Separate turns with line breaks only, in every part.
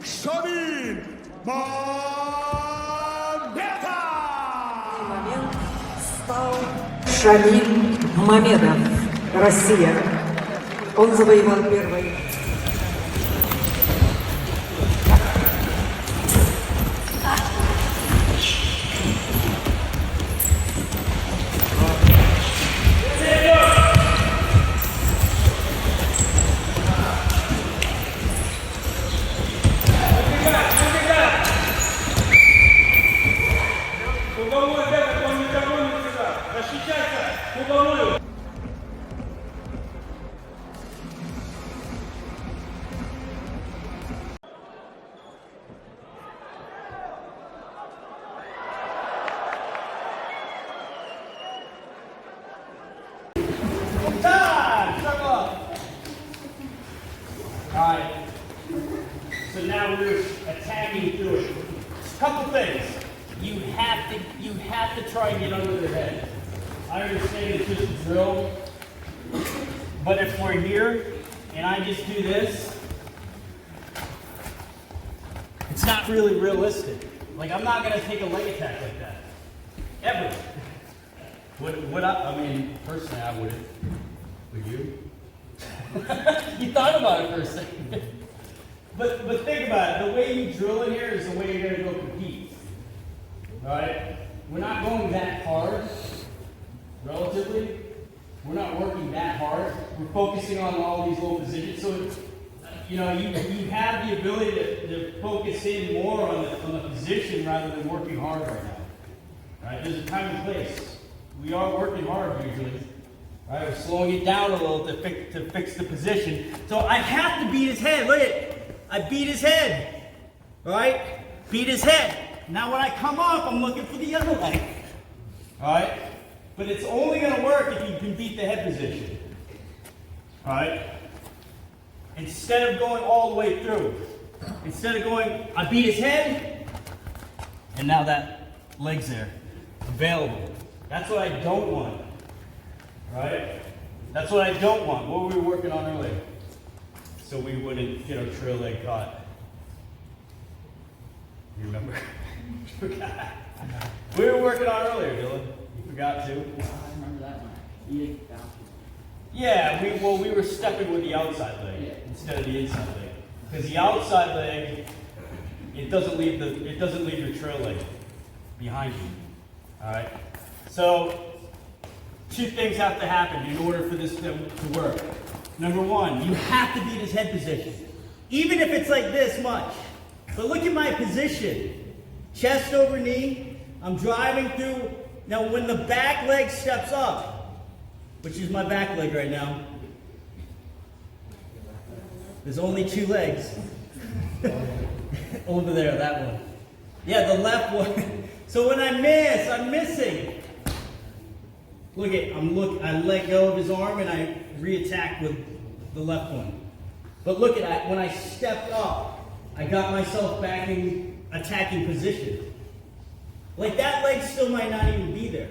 Shamil! Mamedov!
Момент стал Шамиль Мамедов, Россия. Он завоевал первый.
Alright, so now we're attacking through it. Couple things. You have to try and get under their head. I understand it's just a drill, but if we're here and I just do this, it's not really realistic. Like, I'm not gonna take a leg attack like that. Ever. I mean, personally I wouldn't. Would you? You thought about it for a second. But think about it. The way you drill in here is the way you're going to go compete. Alright? We're not going that hard, relatively. We're not working that hard. We're focusing on all these little positions. So, you have the ability to focus in more on the position rather than working hard right now. Right? There's a time and place. We are working hard usually. All right, we're slowing it down a little to fix the position. So I have to beat his head. Look at it. I beat his head. All right? Beat his head. Now when I come up, I'm looking for the other leg. All right? But it's only going to work if you can beat the head position. All right? Instead of going all the way through. Instead of going, I beat his head, and now that leg's there. Available. That's what I don't want. Right? That's what I don't want. What were we working on earlier? So we wouldn't get our trail leg caught. You remember? Forgot. We were working on earlier, Dylan. You forgot too?
I remember that one.
Yeah, we were stepping with the outside leg instead of the inside leg. Because the outside leg, it doesn't leave your trail leg behind you. Alright? So two things have to happen in order for this to work. Number one, you have to beat his head position. Even if it's like this much. But look at my position. Chest over knee. I'm driving through. Now when the back leg steps up, which is my back leg right now, there's only two legs. Over there, that one. Yeah, the left one. So when I miss, I'm missing. Look at, I let go of his arm and I re-attacked with the left one. But look at, when I stepped up, I got myself back in attacking position. Like that leg still might not even be there.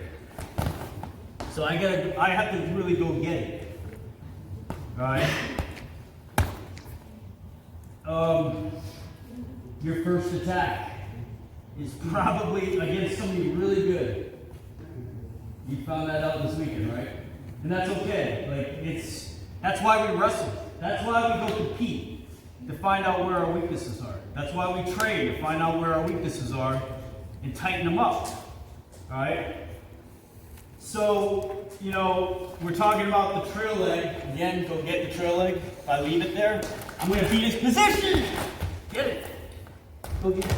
So I have to really go get it. Alright? Your first attack is probably against somebody really good. You found that out this weekend, right? And that's okay. Like that's why we wrestle. That's why we go compete, to find out where our weaknesses are. That's why we train, to find out where our weaknesses are and tighten them up. Alright? So, we're talking about the trail leg. Again, go get the trail leg. If I leave it there, I'm gonna beat his position. Get it. Go get it.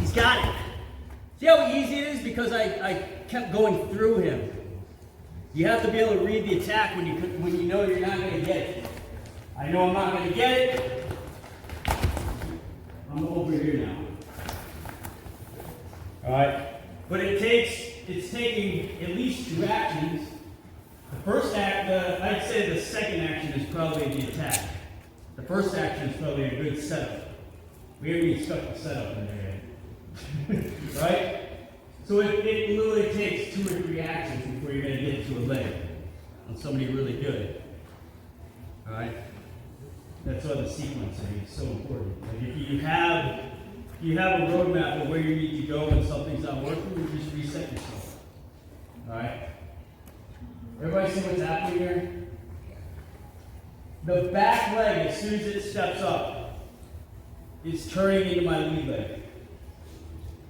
He's got it. See how easy it is? Because I kept going through him. You have to be able to read the attack when you know you're not going to get it. I know I'm not going to get it. I'm over here now. Alright? But it's taking at least two actions. The first act, I'd say the second action is probably the attack. The first action is probably a good setup. We haven't even stuck the setup in there yet. Right? So it literally takes 2 or 3 actions before you're going to get to a leg on somebody really good. Alright? That's why the sequencing is so important. Like if you have a roadmap of where you need to go when something's not working, you just reset yourself. Alright? Everybody see what's happening here? The back leg, as soon as it steps up, is turning into my lead leg.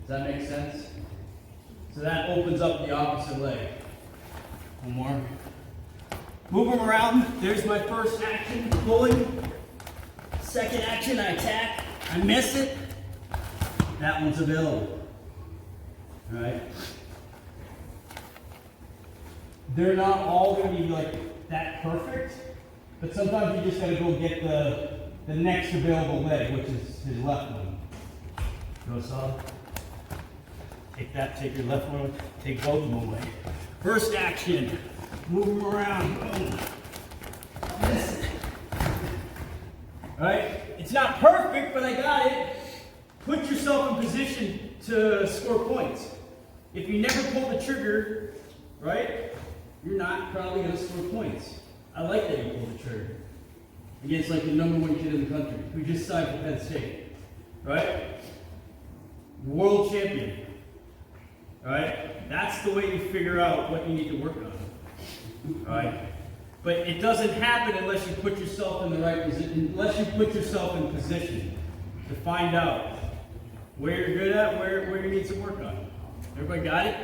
Does that make sense? So that opens up the opposite leg. One more. Move them around. There's my first action, pulling. Second action, I attack. I miss it. That one's available. All right. They're not all going to be like that perfect, but sometimes you just got to go get the next available leg, which is his left one. Go solid. Take that, take your left one, take both of them away. First action, move them around. Boom. Miss it. All right, it's not perfect, but I got it. Put yourself in position to score points. If you never pull the trigger, right, you're not probably going to score points. I like that you pull the trigger against like the #1 kid in the country who just signed for Penn State, right? World champion. Alright? That's the way you figure out what you need to work on. Alright? But it doesn't happen unless you put yourself in the right position, unless you put yourself in position to find out where you're good at, where you need some work on. Everybody got it?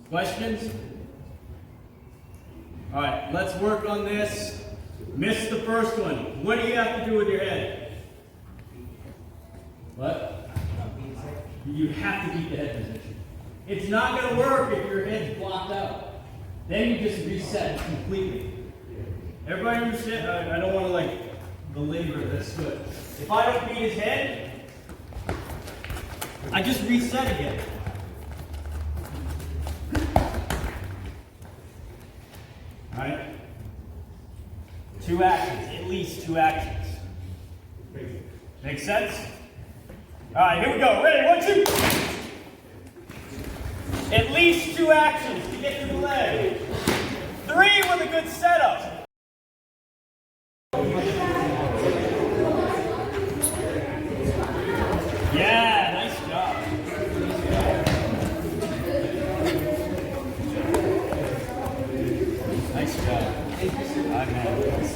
Questions? Alright, let's work on this. Missed the first one. What do you have to do with your head? What? You have to keep the head position. It's not going to work if your head's blocked out. Then you just reset completely. Everybody understand? I don't want to like belabor this, but if I don't beat his head, I just reset again. Alright? 2 actions, at least 2 actions. Make sense? Alright, here we go. Ready? 1, 2. At least 2 actions to get to the leg. 3 with a good setup. Yeah, nice job. Nice job. All right, man.